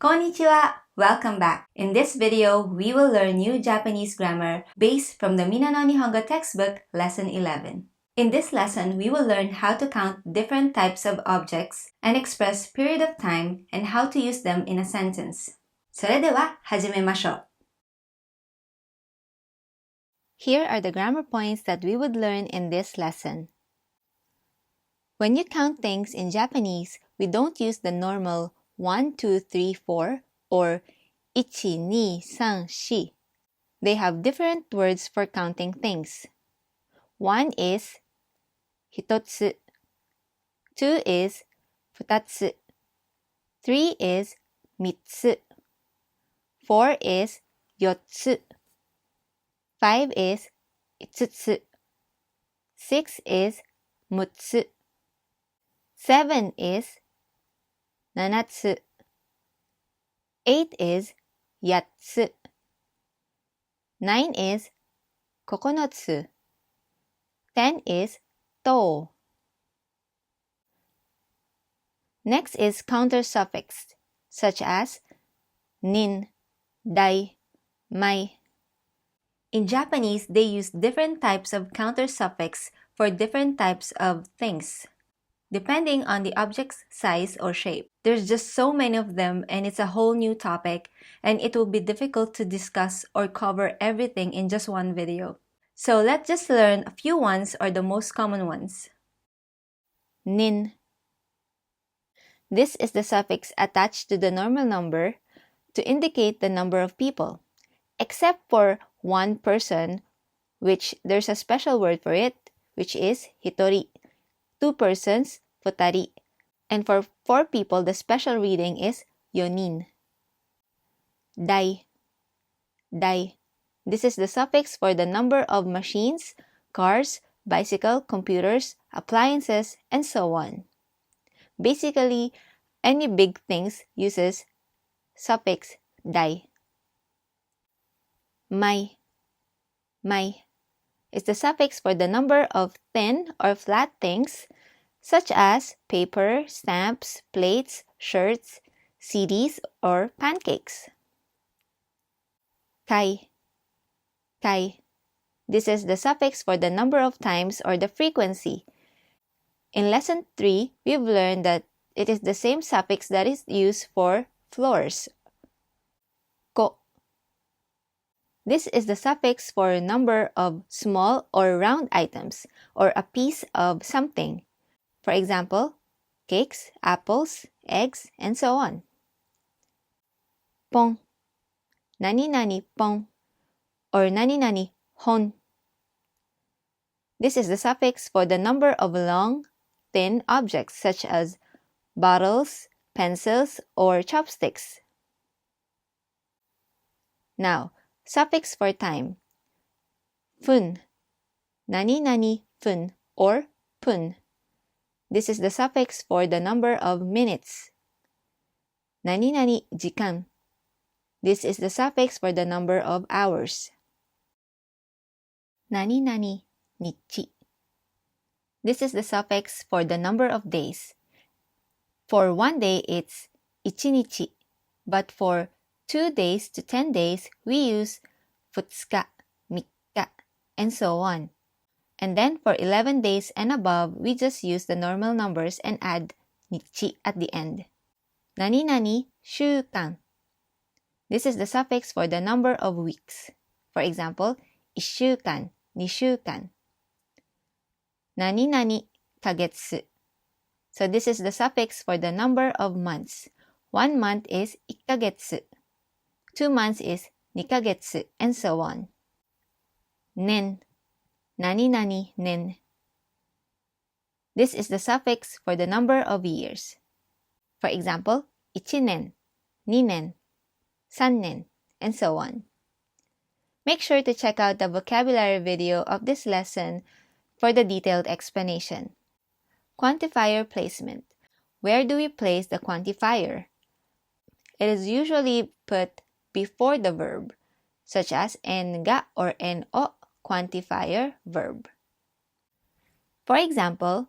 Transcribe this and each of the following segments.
Konnichiwa! Welcome back. In this video, we will learn new Japanese grammar based from the Minna No Nihongo Textbook, Lesson 11. In this lesson, we will learn how to count different types of objects and express period of time and how to use them in a sentence. それでは始めましょう。Here are the grammar points that we would learn in this lesson. When you count things in Japanese, we don't use the normal 1, 2, 3, 4 or 1, 2, 3, 4. They have different words for counting things. 1 is hitotsu, 2 is futatsu, 3 is mitsu, 4 is yotsu, 5 is ikutsu, 6 is mutsu, 7 is nanatsu, 8 is yatsu, 9 is kokonotsu, 10 is to. Next is countersuffix, such as nin, dai, mai. In Japanese, they use different types of countersuffix for different types of things, depending on the object's size or shape. There's just so many of them and it's a whole new topic, and it will be difficult to discuss or cover everything in just one video. So let's just learn a few ones or the most common ones. Nin. This is the suffix attached to the normal number to indicate the number of people, except for one person, which there's a special word for it, which is hitori. 2 persons, futari. And for 4 people, the special reading is yonin. Dai. Dai. This is the suffix for the number of machines, cars, bicycle, computers, appliances, and so on. Basically, any big things uses suffix dai. Mai. Mai is the suffix for the number of thin or flat things such as paper, stamps, plates, shirts, CDs, or pancakes. Kai. Kai. This is the suffix for the number of times or the frequency. In Lesson 3, we've learned that it is the same suffix that is used for floors. Ko. This is the suffix for a number of small or round items or a piece of something. For example, cakes, apples, eggs, and so on. Pon. Nani-nani pon or nani-nani hon. This is the suffix for the number of long, thin objects such as bottles, pencils, or chopsticks. Now, suffix for time. Fun. Nani-nani fun or pun. This is the suffix for the number of minutes. Nani-nani jikan. This is the suffix for the number of hours. Nani-nani nichi. This is the suffix for the number of days. For 1 day, it's ichinichi, but for 2 days to 10 days, we use futsuka, mikka, and so on. And then for 11 days and above, we just use the normal numbers and add nichi at the end. Nani-nani shukan. This is the suffix for the number of weeks. For example, 1週間, 2週間. Nani-nani kagetsu. So this is the suffix for the number of months. 1 month is 1ヶ月. 2 months is 2ヶ月, and so on. Nen. Nani-nani nen. This is the suffix for the number of years. For example, 1nen, 2nen, 3nen, and so on. Make sure to check out the vocabulary video of this lesson for the detailed explanation. Quantifier placement. Where do we place the quantifier? It is usually put before the verb, such as en ga or en o, quantifier verb. For example,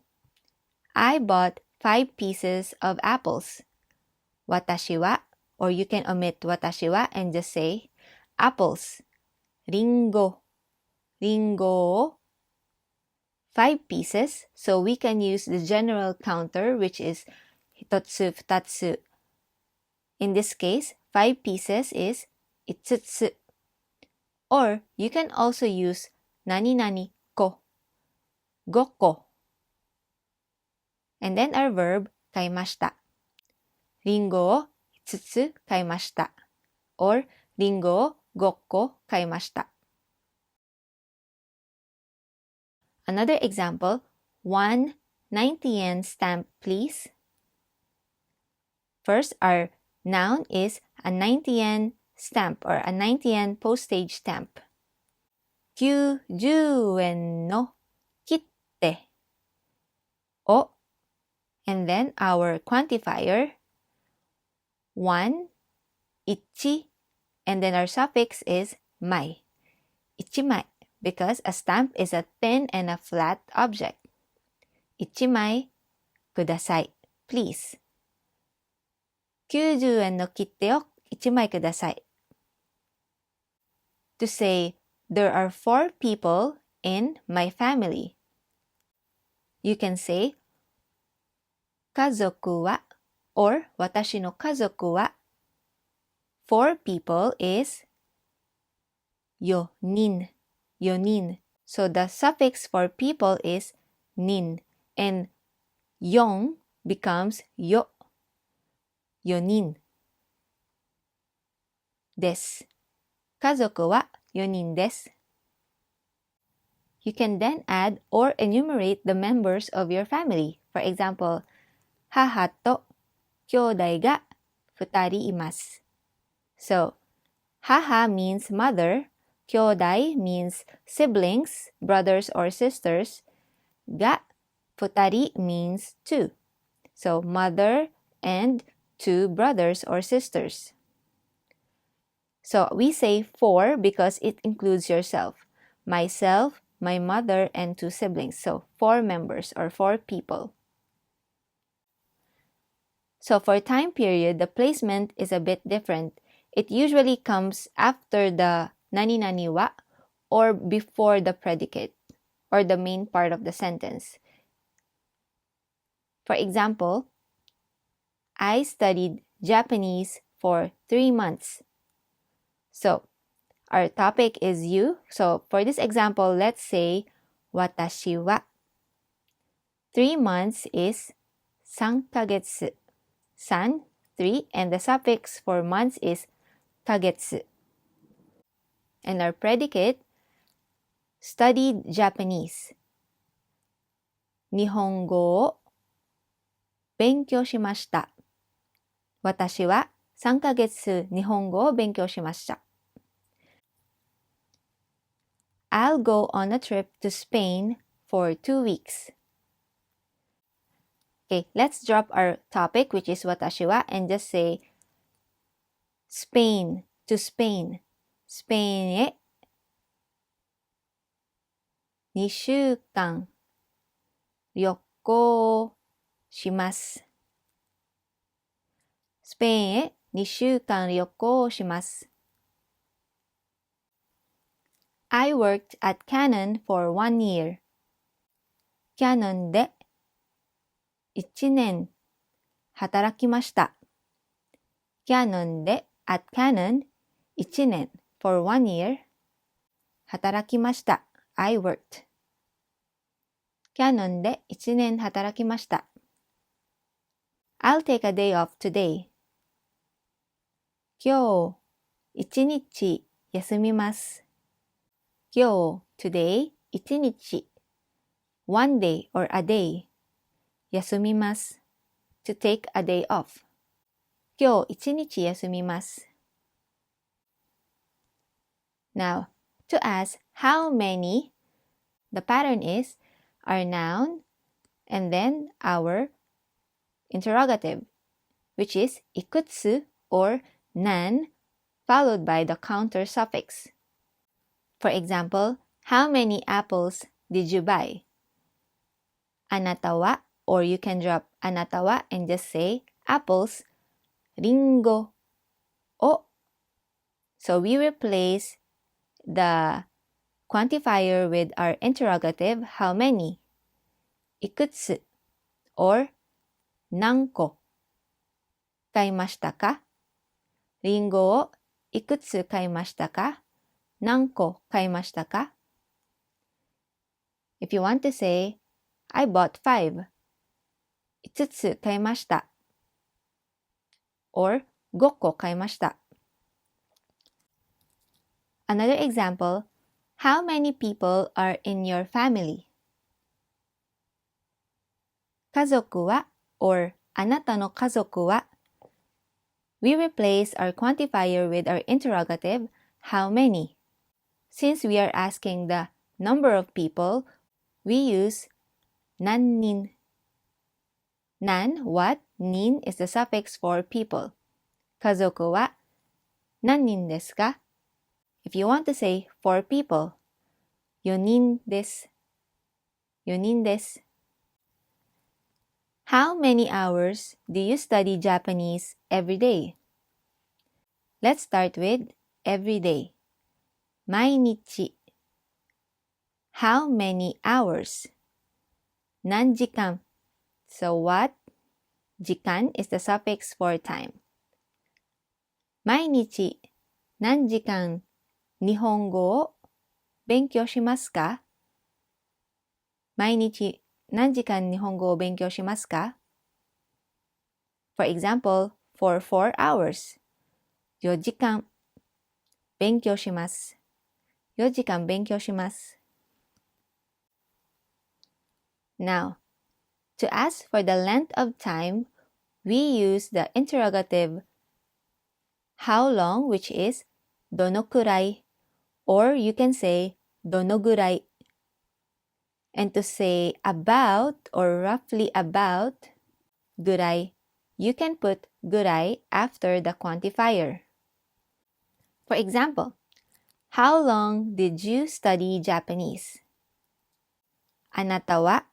I bought 5 pieces of apples. 私は or you can omit watashi wa and just say apples. りんごを 5 pieces, so we can use the general counter, which is hitotsu, futatsu. In this case, 5 pieces is ikutsu. Or you can also use nani nani ko, 5個. And then our verb, 買いました。りんごを5つ買いました。or りんごを5個買いました。Another example, 1 90 yen stamp, please. First, our noun is a 90 yen stamp or a 90 yen postage stamp. 90円の切手を and then our quantifier 1, 1, and then our suffix is 枚 1枚 because a stamp is a thin and a flat object. 1枚ください please. 90円の切手を1枚ください To say there are 4 people in my family. You can say 家族は or 私の家族は 4 people is 4人 So the suffix for people is 人 and 4 becomes 4人です。家族は4人です。You can then add or enumerate the members of your family. For example, 母と兄弟が2人います。So, 母 means mother, 兄弟 means siblings, brothers or sisters, が2人 means 2. So, mother and 2 brothers or sisters. So, we say 4 because it includes yourself. Myself, my mother, and 2 siblings. So, 4 members or 4 people. So, for time period, the placement is a bit different. It usually comes after the nani nani wa or before the predicate or the main part of the sentence. For example, I studied Japanese for 3 months. So, our topic is you. So, for this example, let's say, 私は 3 months is 3ヶ月 3, 3, and the suffix for months is ヶ月 and our predicate, studied Japanese 日本語を勉強しました。私は3ヶ月日本語を勉強しました。I'll go on a trip to Spain for 2 weeks. Okay, let's drop our topic, which is 私は and just say Spain to Spain. スペインへ2週間旅行します。スペインへ2週間旅行します。I worked at Canon for 1 year. Canon で1年働きました。Canon で at Canon 1年 for 1 year 働きました。I worked. Canon で1年働きました。I'll take a day off today. 今日1日休みます。今日 today 1日 one day or a day 休みます。to take a day off. 今日1日休みます。Now, to ask how many, the pattern is our noun and then our interrogative, which is ikutsu or nan followed by the counter suffix. For example, how many apples did you buy? あなたは or you can drop あなたは and just say apples, りんご o. So we replace the quantifier with our interrogative, how many? Ikutsu or 何個買いましたか？リンゴをいくつ買いましたか？何個買いましたか？ If you want to say, I bought 5. 5つ買いました。or 5個買いました。Another example, how many people are in your family? 家族は or あなたの家族は We replace our quantifier with our interrogative, how many? Since we are asking the number of people, we use san-nin. Nan, what? Nin is the suffix for people. 家族は何人ですか? If you want to say 4 people, 4人です。4人です。How many hours do you study Japanese every day? Let's start with every day. 毎日。How many hours? 何時間 So what? 時間 is the suffix for time. 毎日何時間日本語を勉強しますか？毎日何時間日本語を勉強しますか？ For example, for 4 hours. 4時間勉強します。4時間勉強します。Now, to ask for the length of time, we use the interrogative how long, which is どのくらい or you can say どのぐらい And to say about or roughly about ぐらい you can put ぐらい after the quantifier. For example, how long did you study Japanese? あなたは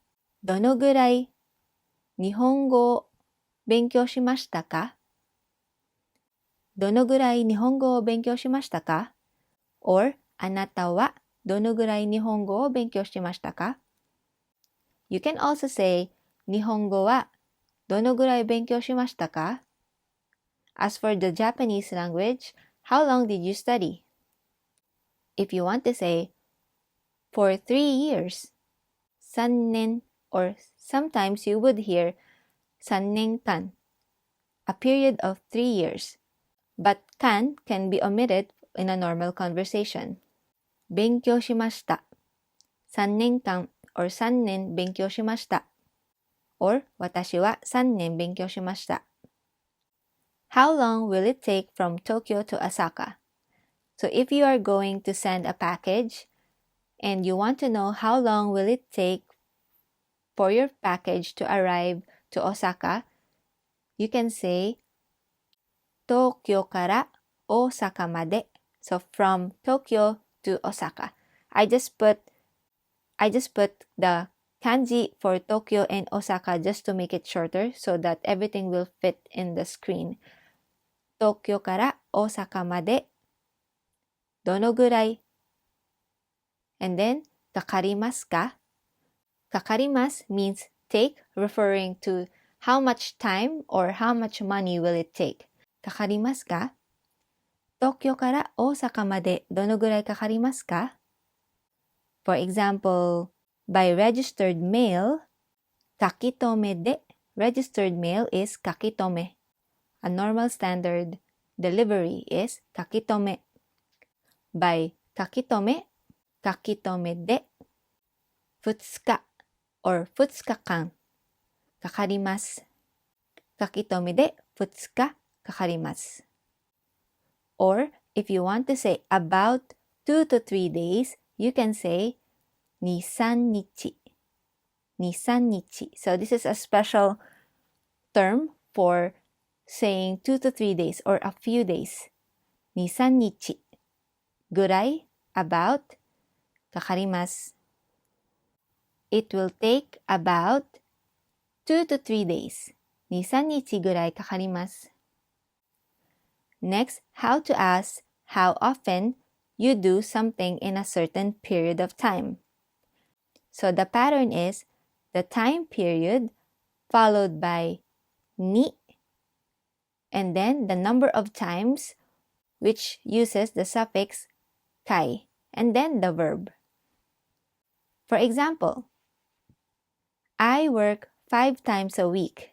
どのぐらい日本語を勉強しましたか？どのぐらい日本語を勉強しましたか？ or あなたはどのぐらい日本語を勉強しましたか？ You can also say 日本語はどのぐらい勉強しましたか？ As for the Japanese language, how long did you study? If you want to say for 3 years, 3年 or sometimes you would hear 3年間 a period of 3 years. But can be omitted in a normal conversation. 勉強しました。3年間 or 3年勉強しました。or 私は3年勉強しました。How long will it take from Tokyo to Osaka? So if you are going to send a package and you want to know how long will it take for your package to arrive to Osaka, you can say 東京から大阪まで So from Tokyo to Osaka. I just put the kanji for Tokyo and Osaka just to make it shorter so that everything will fit in the screen. 東京から大阪までどのぐらい And then かかりますか？かかります means take, referring to how much time or how much money will it take. かかりますか？東京から大阪までどのぐらいかかりますか？ For example, by registered mail, 書き留めで registered mail is 書き留め A normal standard delivery is 書き留め By 書き留めで2日 or 2日間かかります。書き留めで2日かかります。Or if you want to say about 2 to 3 days, you can say 2、3日。2、3日。So this is a special term for saying 2 to 3 days or a few days. 2、3日ぐらい about かかります。It will take about 2 to 3 days. 2、3日ぐらいかかります。Next, how to ask how often you do something in a certain period of time. So the pattern is the time period followed by ni and then the number of times, which uses the suffix kai, and then the verb. For example, I work 5 times a week.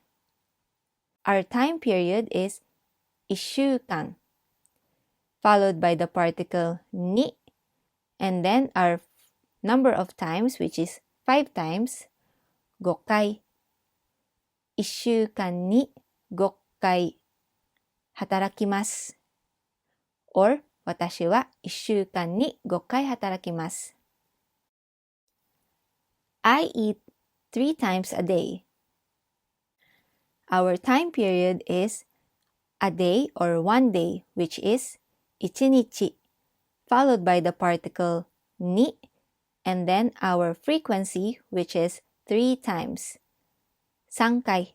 Our time period is 1週間, followed by the particle ni, and then our number of times, which is 5 times, 5回. 1週間に5回働きます。or 私は1週間に5回働きます。I eat 3 times a day. Our time period is a day or 1 day, which is 1日, followed by the particle ni, and then our frequency, which is 3 times. 3回。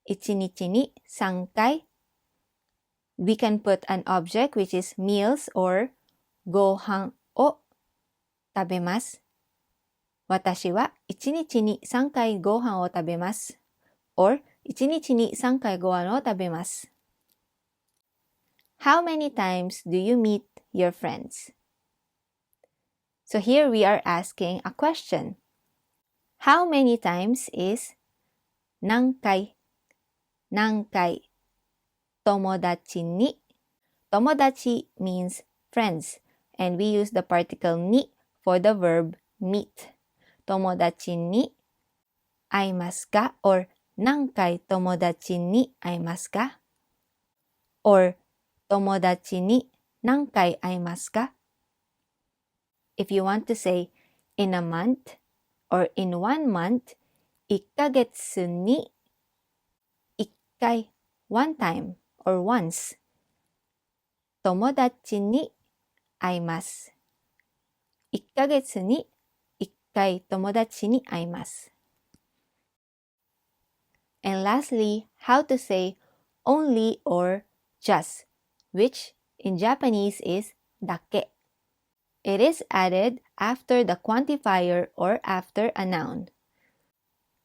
1日に3回。We can put an object which is meals or ご飯を食べます。私は1日に3回ご飯を食べます。or 1日に3回ご飯を食べます。How many times do you meet your friends? So here we are asking a question. How many times is 何回何回友達に友達 means friends and we use the particle ni for the verb meet. 友達に会いますか or 何回友達に会いますか or 友達に何回会いますか If you want to say in a month or in 1 month, 1ヶ月に1回 one time or once 友達に会います。1ヶ月に1回友達に会います。And lastly, how to say only or just, which in Japanese is dake. It is added after the quantifier or after a noun.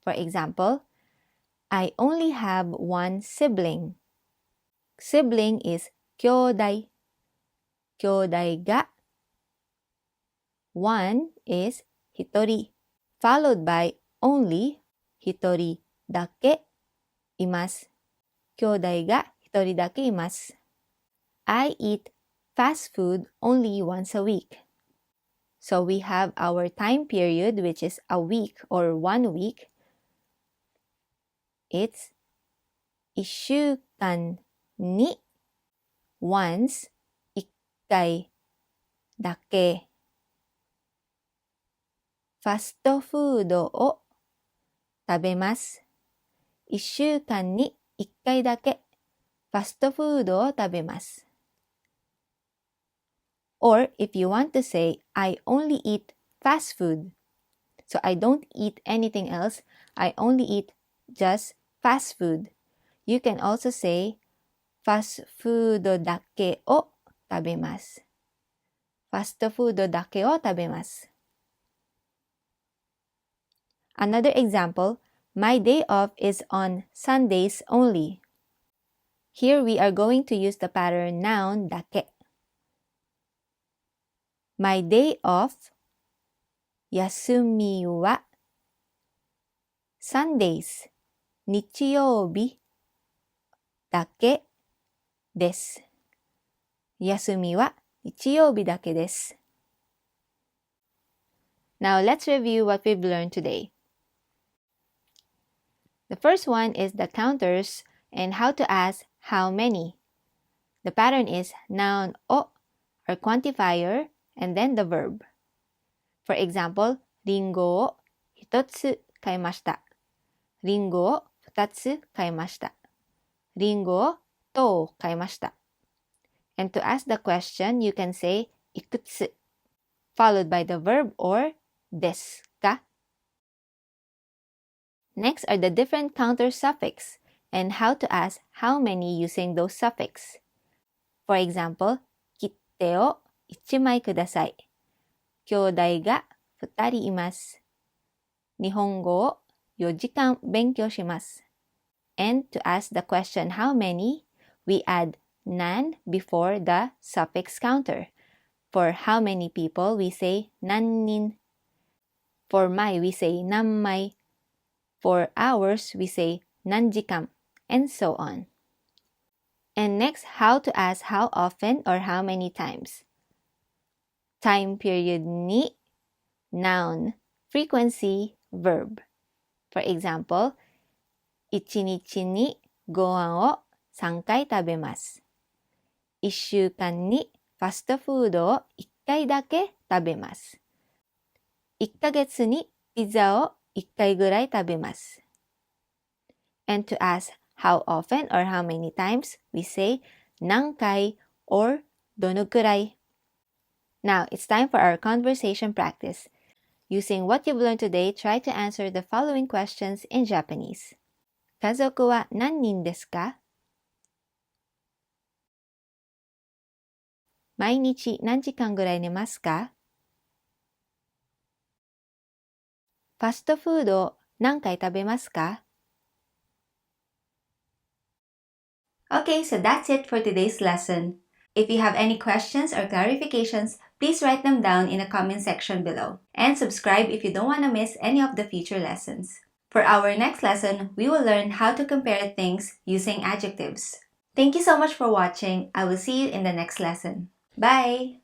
For example, I only have 1 sibling. Sibling is 兄弟。兄弟が1 is 1人 followed by only 1人だけいます。兄弟が1人だけいます。I eat fast food only once a week. So we have our time period, which is a week or 1 week. It's 1週間に once 1回だけファストフードを食べます。1週間に1回だけファストフードを食べます。Or if you want to say, I only eat fast food. So I don't eat anything else. I only eat just fast food. You can also say, ファストフードだけを食べます。ファストフードだけを食べます。Another example, my day off is on Sundays only. Here we are going to use the pattern noun だけ。My day off 休みは Sundays 日曜日だけです。休みは日曜日だけです。Now let's review what we've learned today. The first one is the counters and how to ask how many. The pattern is noun を or quantifier and then the verb. For example, リンゴを1つ買いました。リンゴを2つ買いました。リンゴをと買いました。And to ask the question, you can say いくつ followed by the verb or ですか Next are the different counter suffix and how to ask how many using those suffix. For example, 切手を1枚ください。兄弟が2人います。日本語を4時間勉強します。And to ask the question how many, we add nan before the suffix counter. For how many people, we say san-nin. For mai, we say nanmai. For hours, we say nanjikan, and so on. And next, how to ask how often or how many times. Time period ni, noun, frequency, verb. For example, 1日にご飯を3回食べます。1週間にファストフードを1回だけ食べます。1ヶ月にピザを1回ぐらい食べます。And to ask how often or how many times, we say 何回 or どのくらい。Now, it's time for our conversation practice. Using what you've learned today, try to answer the following questions in Japanese. 家族は何人ですか？毎日何時間ぐらい寝ますか？ファストフードを何回食べますか？ Okay, so that's it for today's lesson. If you have any questions or clarifications, please write them down in the comment section below. And subscribe if you don't want to miss any of the future lessons. For our next lesson, we will learn how to compare things using adjectives. Thank you so much for watching. I will see you in the next lesson. Bye!